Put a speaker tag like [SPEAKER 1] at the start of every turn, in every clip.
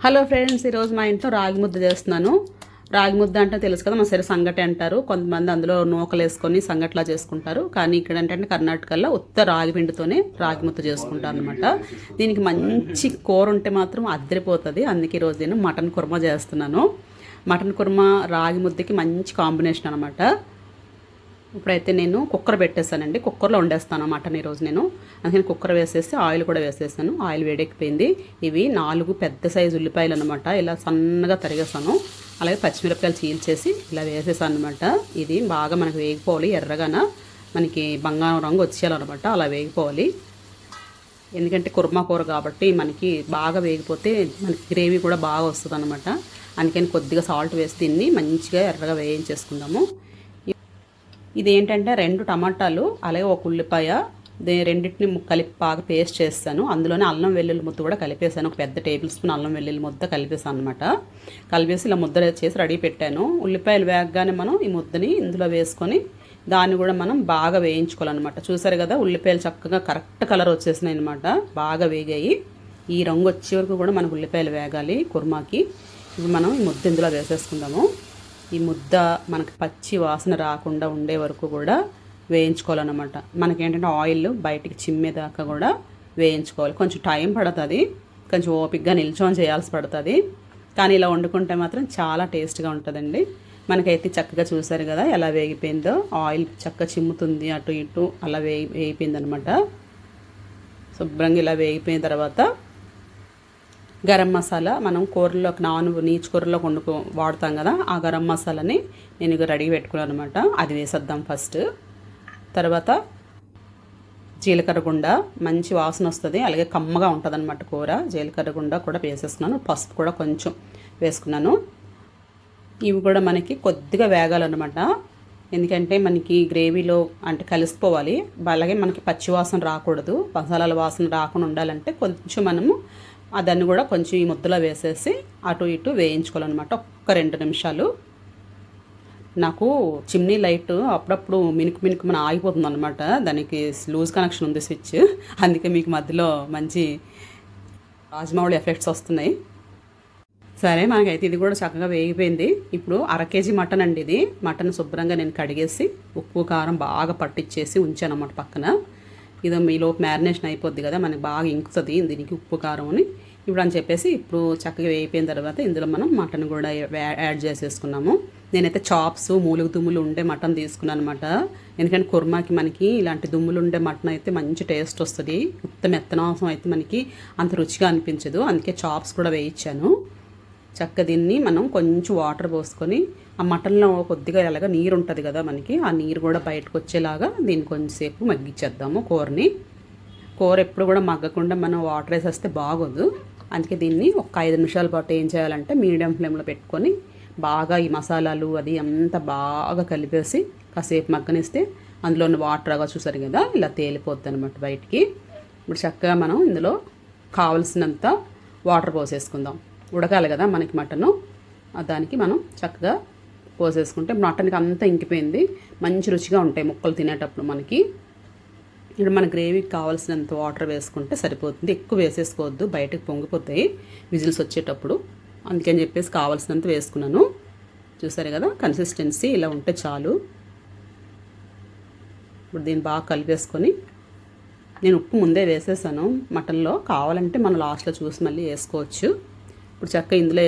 [SPEAKER 1] Hello friends, ఈరోజు మా ఇంట్లో రాగి ముద్ద చేస్తున్నాను. రాగి ముద్ద అంటే తెలుసు కదా, మా సైడ్ సంగటి అంటారు. కొంతమంది అందులో నూకలు వేసుకొని సంగట్లా చేసుకుంటారు. కానీ ఇక్కడ ఏంటంటే కర్ణాటకలో ఉత్త రాగి పిండితోనే రాగి ముద్ద చేసుకుంటారు అనమాట. దీనికి మంచి కూర ఉంటే మాత్రం అద్దరిపోతుంది. అందుకే ఈరోజు నేను మటన్ కుర్మా చేస్తున్నాను. మటన్ కుర్మా రాగి ముద్దకి మంచి కాంబినేషన్ అనమాట. ఇప్పుడైతే నేను కుక్కర్ పెట్టేస్తానండి. కుక్కర్లో వండేస్తాను మటన్ ఈరోజు నేను. అందుకని కుక్కర్ వేసేసి ఆయిల్ కూడా వేసేసాను. ఆయిల్ వేడెక్కిపోయింది. ఇవి 4 పెద్ద సైజు ఉల్లిపాయలు అనమాట. ఇలా సన్నగా తరిగేసాను. అలాగే పచ్చిమిరపకాయలు చీల్చేసి ఇలా వేసేసాను అనమాట. ఇది బాగా మనకు వేగిపోవాలి. ఎర్రగాన మనకి బంగారం రంగు వచ్చేయాలన్నమాట. అలా వేగిపోవాలి. ఎందుకంటే కుర్మా కూర కాబట్టి మనకి బాగా వేగిపోతే మనకి గ్రేవీ కూడా బాగా వస్తుంది అనమాట. అందుకని కొద్దిగా సాల్ట్ వేసి దీన్ని మంచిగా ఎర్రగా వేయించేసుకుందాము. ఇది ఏంటంటే 2 టమాటాలు అలాగే ఒక ఉల్లిపాయ రెండింటిని కలిపి బాగా పేస్ట్ చేస్తాను. అందులోనే అల్లం వెల్లుల్లి ముద్ద కూడా కలిపేసాను. ఒక పెద్ద టేబుల్ స్పూన్ అల్లం వెల్లుల్లి ముద్ద కలిపేసాను అనమాట. కలిపేసి ఇలా ముద్ద చేసి రెడీ పెట్టాను. ఉల్లిపాయలు వేగగానే మనం ఈ ముద్దని ఇందులో వేసుకొని దాన్ని కూడా మనం బాగా వేయించుకోవాలన్నమాట. చూసారు కదా, ఉల్లిపాయలు చక్కగా కరెక్ట్ కలర్ వచ్చేసినాయి అనమాట. బాగా వేగాయి. ఈ రంగు వచ్చే వరకు కూడా మనకు ఉల్లిపాయలు వేగాలి కుర్మాకి. ఇవి మనం ఈ ముద్ద ఇందులో వేసేసుకుందాము. ఈ ముద్ద మనకి పచ్చి వాసన రాకుండా ఉండే వరకు కూడా వేయించుకోవాలన్నమాట. మనకేంటంటే ఆయిల్ బయటికి చిమ్మేదాకా కూడా వేయించుకోవాలి. కొంచెం టైం పడుతుంది, కొంచెం ఓపిక్గా నిల్చొని చేయాల్సి పడుతుంది. కానీ ఇలా వండుకుంటే మాత్రం చాలా టేస్ట్గా ఉంటుందండి. మనకైతే చక్కగా చూసారు కదా ఎలా వేగిపోయిందో. ఆయిల్ చక్కగా చిమ్ముతుంది అటు ఇటు. అలా వేగిపోయింది అనమాట. శుభ్రంగా ఇలా వేగిపోయిన తర్వాత గరం మసాలా మనం కూరలోకి నీచు కూరలోకి వాడతాం కదా, ఆ గరం మసాలాని నేను ఇక రెడీ పెట్టుకున్నాను అనమాట. అది వేసేద్దాం ఫస్ట్. తర్వాత జీలకర్ర గుండ మంచి వాసన వస్తుంది, అలాగే కమ్మగా ఉంటుంది అనమాట కూర. జీలకర్ర గుండ కూడా వేసేసుకున్నాను. పసుపు కూడా కొంచెం వేసుకున్నాను. ఇవి కూడా మనకి కొద్దిగా వేగాలన్నమాట. ఎందుకంటే మనకి గ్రేవీలో అంటే కలిసిపోవాలి. అలాగే మనకి పచ్చి వాసన రాకూడదు. మసాలాల వాసన రాకుండా ఉండాలంటే కొంచెం మనము దాన్ని కూడా కొంచెం ఈ ముద్దలో వేసేసి అటు ఇటు వేయించుకోవాలన్నమాట. ఒక్క 2 నిమిషాలు. నాకు చిమ్నీ లైట్ అప్పుడప్పుడు మినుకు మన ఆగిపోతుంది అనమాట. దానికి లూజ్ కనెక్షన్ ఉంది స్విచ్. అందుకే మీకు మధ్యలో మంచి రాజమౌళి ఎఫెక్ట్స్ వస్తున్నాయి. సరే, మనకైతే ఇది కూడా చక్కగా వేగిపోయింది. ఇప్పుడు 1/2 కేజీ మటన్ అండి ఇది. మటన్ శుభ్రంగా నేను కడిగేసి ఉప్పు కారం బాగా పట్టించేసి ఉంచాను అన్నమాట పక్కన. ఇది మీలోపు మ్యారినేషన్ అయిపోద్ది కదా, మనకి బాగా ఇంకుతుంది దీనికి ఉప్పు కారం అని. ఇప్పుడు అని చెప్పేసి ఇప్పుడు చక్కగా వేయిపోయిన తర్వాత ఇందులో మనం మటన్ కూడా యాడ్ చేసేసుకున్నాము. నేనైతే చాప్స్ మూలుగు దుమ్ములు ఉండే మటన్ తీసుకున్నాను అనమాట. ఎందుకంటే కుర్మాకి మనకి ఇలాంటి దుమ్ములు ఉండే మటన్ అయితే మంచి టేస్ట్ వస్తుంది. మొత్తం మెత్తనాసం అయితే మనకి అంత రుచిగా అనిపించదు. అందుకే చాప్స్ కూడా వేయించాను. చక్క దీన్ని మనం కొంచెం వాటర్ పోసుకొని ఆ మటన్లో కొద్దిగా ఎలాగ నీరు ఉంటుంది కదా మనకి, ఆ నీరు కూడా బయటకు వచ్చేలాగా దీన్ని కొంచెంసేపు మగ్గించేద్దాము కూరని. కూర ఎప్పుడు కూడా మగ్గకుండా మనం వాటర్ వేసేస్తే బాగోదు. అందుకే దీన్ని ఒక 5 నిమిషాల పాటు ఏం చేయాలంటే మీడియం ఫ్లేమ్లో పెట్టుకొని బాగా ఈ మసాలాలు అది అంతా బాగా కలిపేసి కాసేపు మగ్గనిస్తే అందులో ఉన్న వాటర్ అగా చూసారు కదా ఇలా తేలిపోద్ది అనమాట బయటికి. ఇప్పుడు చక్కగా మనం ఇందులో కావలసినంత వాటర్ పోసేసుకుందాం. ఉడకాలి కదా మనకి మటను. దానికి మనం చక్కగా పోసేసుకుంటే మటన్కి అంతా ఇంకిపోయింది. మంచి రుచిగా ఉంటాయి ముక్కలు తినేటప్పుడు మనకి. ఇప్పుడు మన గ్రేవీకి కావాల్సినంత వాటర్ వేసుకుంటే సరిపోతుంది. ఎక్కువ వేసేసుకోవద్దు, బయటకు పొంగిపోతాయి విజిల్స్ వచ్చేటప్పుడు. అందుకని చెప్పేసి కావాల్సినంత వేసుకున్నాను. చూసారు కదా, కన్సిస్టెన్సీ ఇలా ఉంటే చాలు. ఇప్పుడు దీన్ని బాగా కలిపేసుకొని నేను ఉప్పు ముందే వేసేసాను మటన్లో. కావాలంటే మనం లాస్ట్లో చూసి మళ్ళీ వేసుకోవచ్చు. ఇప్పుడు చక్కగా ఇందులో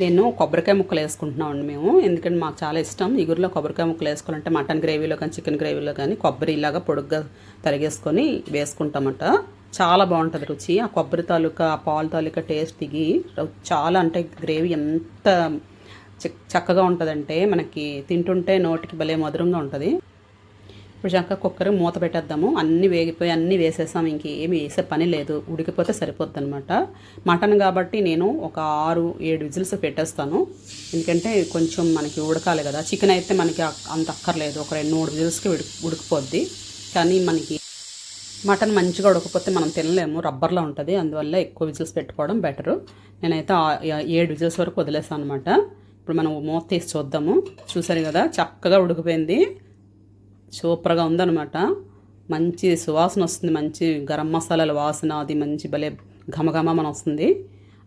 [SPEAKER 1] నేను కొబ్బరికాయ ముక్కలు వేసుకుంటున్నామండి మేము. ఎందుకంటే మాకు చాలా ఇష్టం ఇగురులో కొబ్బరికాయ ముక్కలు వేసుకోవాలంటే. మటన్ గ్రేవీలో కానీ చికెన్ గ్రేవీలో కానీ కొబ్బరి ఇలాగా పొడుగ్గా తరిగేసుకొని వేసుకుంటామట. చాలా బాగుంటుంది రుచి. ఆ కొబ్బరి తాలూకా ఆ పాలు తాలూకా టేస్ట్ దిగి చాలా, అంటే గ్రేవీ ఎంత చక్కగా ఉంటుందంటే మనకి తింటుంటే నోటికి భలే మధురంగా ఉంటుంది. ఇప్పుడు చక్కగా కుక్కర్ మూత పెట్టేద్దాము. అన్నీ వేగిపోయి అన్నీ వేసేసాం. ఇంకేమి వేసే పని లేదు, ఉడికిపోతే సరిపోద్ది అనమాట. మటన్ కాబట్టి నేను ఒక 6-7 విజిల్స్ పెట్టేస్తాను. ఎందుకంటే కొంచెం మనకి ఉడకాలి కదా. చికెన్ అయితే మనకి అంత అక్కర్లేదు, ఒక 2-3 విజిల్స్కి ఉడికిపోద్ది. కానీ మనకి మటన్ మంచిగా ఉడకపోతే మనం తినలేము, రబ్బర్లో ఉంటుంది. అందువల్ల ఎక్కువ విజిల్స్ పెట్టుకోవడం బెటరు. నేనైతే 7 విజిల్స్ వరకు వదిలేసాను అనమాట. ఇప్పుడు మనం మూత తీసి చూద్దాము. చూసారు కదా చక్కగా ఉడికిపోయింది. సూపర్గా ఉందన్నమాట. మంచి సువాసన వస్తుంది, మంచి గరం మసాలాల వాసన అది మంచి భలే ఘమఘమ మన వస్తుంది.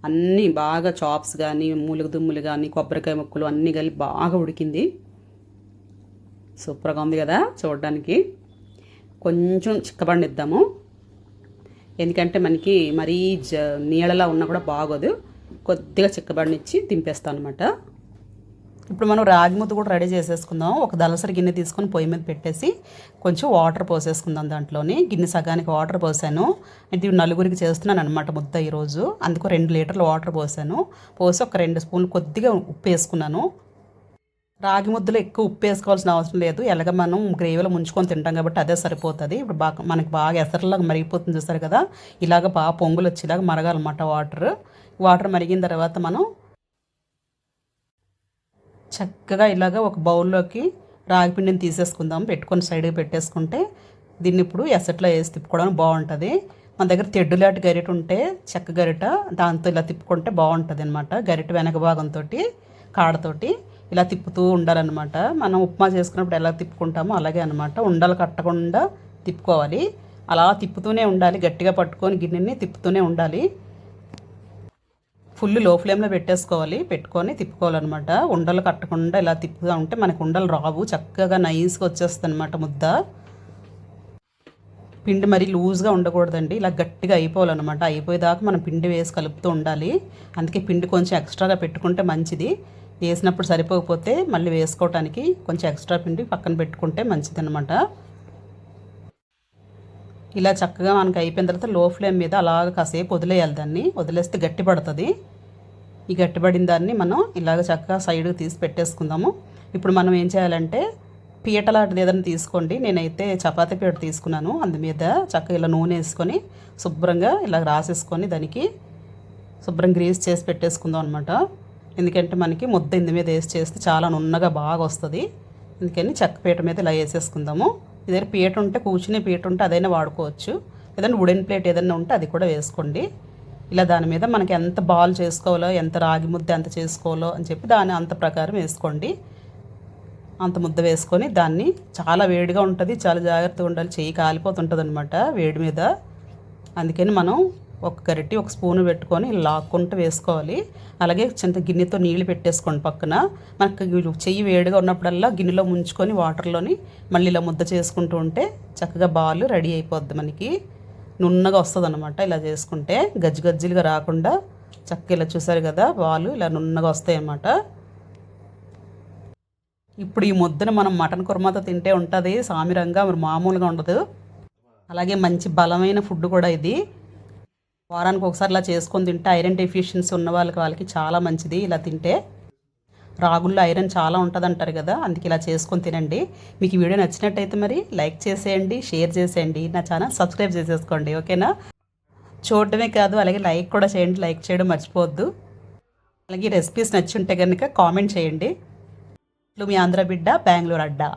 [SPEAKER 1] అన్నీ బాగా చాప్స్ కానీ మూలిక దుమ్ములు కానీ కొబ్బరికాయ ముక్కలు అన్నీ కలిపి బాగా ఉడికింది. సూపర్గా ఉంది కదా చూడడానికి. కొంచెం చిక్కబడిద్దాము, ఎందుకంటే మనకి మరీ నీళ్ళలా ఉన్నా కూడా బాగోదు. కొద్దిగా చిక్కబడినిచ్చి దింపేస్తాను అనమాట. ఇప్పుడు మనం రాగి ముద్ద కూడా రెడీ చేసేసుకుందాం. ఒక దలసరి గిన్నె తీసుకొని పొయ్యి మీద పెట్టేసి కొంచెం వాటర్ పోసేసుకుందాం. దాంట్లోని గిన్నె సగానికి వాటర్ పోసాను. ఇది నలుగురికి చేస్తున్నాను అనమాట ముద్ద ఈరోజు. అందుకు 2 లీటర్లు వాటర్ పోసాను. పోసి ఒక 2 స్పూన్లు కొద్దిగా ఉప్పు వేసుకున్నాను. రాగి ముద్దలో ఎక్కువ ఉప్పు వేసుకోవాల్సిన అవసరం లేదు, ఎలాగ మనం గ్రేవీలో ముంచుకొని తింటాం కాబట్టి అదే సరిపోతుంది. ఇప్పుడు మనకి బాగా ఎసరలాగా మరిగిపోతుంది చూస్తారు కదా, ఇలాగ బాగా పొంగులు వచ్చేలాగా మరగాలన్నమాట వాటర్ మరిగిన తర్వాత మనం చక్కగా ఇలాగ ఒక బౌల్లోకి రాగి పిండిని తీసేసుకుందాం. పెట్టుకొని సైడ్కి పెట్టేసుకుంటే దీన్ని ఇప్పుడు ఎసట్లో వేసి తిప్పుకోవడానికి బాగుంటుంది. మన దగ్గర తెడ్డులాంటి గరిట ఉంటే చెక్క గరిట, దాంతో ఇలా తిప్పుకుంటే బాగుంటుంది అనమాట. గరిట వెనక భాగంతో కాడతోటి ఇలా తిప్పుతూ ఉండాలన్నమాట. మనం ఉప్మా చేసుకున్నప్పుడు ఎలా తిప్పుకుంటామో అలాగే అనమాట. ఉండలు కట్టకుండా తిప్పుకోవాలి. అలా తిప్పుతూనే ఉండాలి, గట్టిగా పట్టుకొని గిన్నెని తిప్పుతూనే ఉండాలి. ఫుల్ లో ఫ్లేమ్లో పెట్టుకొని తిప్పుకోవాలన్నమాట. ఉండలు కట్టకుండా ఇలా తిప్పుతూ ఉంటే మనకు ఉండలు రావు, చక్కగా నైస్గా వచ్చేస్తుంది అనమాట ముద్ద. పిండి మరీ లూజ్గా ఉండకూడదండి, ఇలా గట్టిగా అయిపోవాలన్నమాట. అయిపోయేదాకా మనం పిండి వేసి కలుపుతూ ఉండాలి. అందుకే పిండి కొంచెం ఎక్స్ట్రాగా పెట్టుకుంటే మంచిది. వేసినప్పుడు సరిపోకపోతే మళ్ళీ వేసుకోవటానికి కొంచెం ఎక్స్ట్రా పిండి పక్కన పెట్టుకుంటే మంచిది అనమాట. ఇలా చక్కగా మనకి అయిపోయిన తర్వాత లో ఫ్లేమ్ మీద అలాగ కాసేపు వదిలేయాలి. దాన్ని వదిలేస్తే గట్టి పడుతుంది. ఈ గట్టిపడిన దాన్ని మనం ఇలాగ చక్కగా సైడ్కి తీసి పెట్టేసుకుందాము. ఇప్పుడు మనం ఏం చేయాలంటే పీట లాంటిది ఏదైనా తీసుకోండి. నేనైతే చపాతీ పీట తీసుకున్నాను. అందు మీద చక్కగా ఇలా నూనె వేసుకొని శుభ్రంగా ఇలా రాసేసుకొని దానికి శుభ్రం గ్రీస్ చేసి పెట్టేసుకుందాం అనమాట. ఎందుకంటే మనకి ముద్ద ఇందు మీద వేసి చేస్తే చాలా నున్నగా బాగా వస్తుంది. అందుకని చెక్క పీట మీద ఇలా వేసేసుకుందాము. ఏదైనా పీట ఉంటే, కూర్చునే పీట ఉంటే అదైనా వాడుకోవచ్చు. ఏదైనా వుడెన్ ప్లేట్ ఏదైనా ఉంటే అది కూడా వేసుకోండి. ఇలా దాని మీద మనకి ఎంత బాల్ చేసుకోవాలో, ఎంత రాగి ముద్ద ఎంత చేసుకోవాలో అని చెప్పి దాని అంత ప్రకారం వేసుకోండి. అంత ముద్ద వేసుకొని దాన్ని, చాలా వేడిగా ఉంటుంది, చాలా జాగ్రత్తగా ఉండాలి, చెయ్యి కాలిపోతుంటుంది అనమాట వేడి మీద. అందుకని మనం ఒక గరిటె ఒక స్పూన్ పెట్టుకొని లాక్కుంటూ వేసుకోవాలి. అలాగే చింత గిన్నెతో నీళ్ళు పెట్టేసుకోండి పక్కన. మనకు చెయ్యి వేడిగా ఉన్నప్పుడల్లా గిన్నెలో ముంచుకొని వాటర్లోని మళ్ళీ ఇలా ముద్ద చేసుకుంటూ ఉంటే చక్కగా బాల్ రెడీ అయిపోద్ది. మనకి నున్నగా వస్తుంది అనమాట. ఇలా చేసుకుంటే గజ్జిలుగా రాకుండా చక్కగా ఇలా చూసారు కదా, బాల్ ఇలా నున్నగా వస్తాయి అన్నమాట. ఇప్పుడు ఈ ముద్దను మనం మటన్ కుర్మాతో తింటే ఉంటుంది సామిరంగా, మరి మామూలుగా ఉండదు. అలాగే మంచి బలమైన ఫుడ్ కూడా ఇది. వారానికి ఒకసారి ఇలా చేసుకొని తింటే ఐరన్ డెఫిషియన్సీ ఉన్న వాళ్ళకి చాలా మంచిది. ఇలా తింటే రాగుల్లో ఐరన్ చాలా ఉంటుంది అంటారు కదా, అందుకే ఇలా చేసుకొని తినండి. మీకు ఈ వీడియో నచ్చినట్టయితే మరి లైక్ చేసేయండి, షేర్ చేసేయండి, నా ఛానల్ సబ్స్క్రైబ్ చేసేసుకోండి. ఓకేనా? చూడటమే కాదు అలాగే లైక్ కూడా చేయండి, లైక్ చేయడం మర్చిపోవద్దు. అలాగే రెసిపీస్ నచ్చుంటే కనుక కామెంట్ చేయండి. మీ ఆంధ్ర బిడ్డ, బెంగళూరు అడ్డా.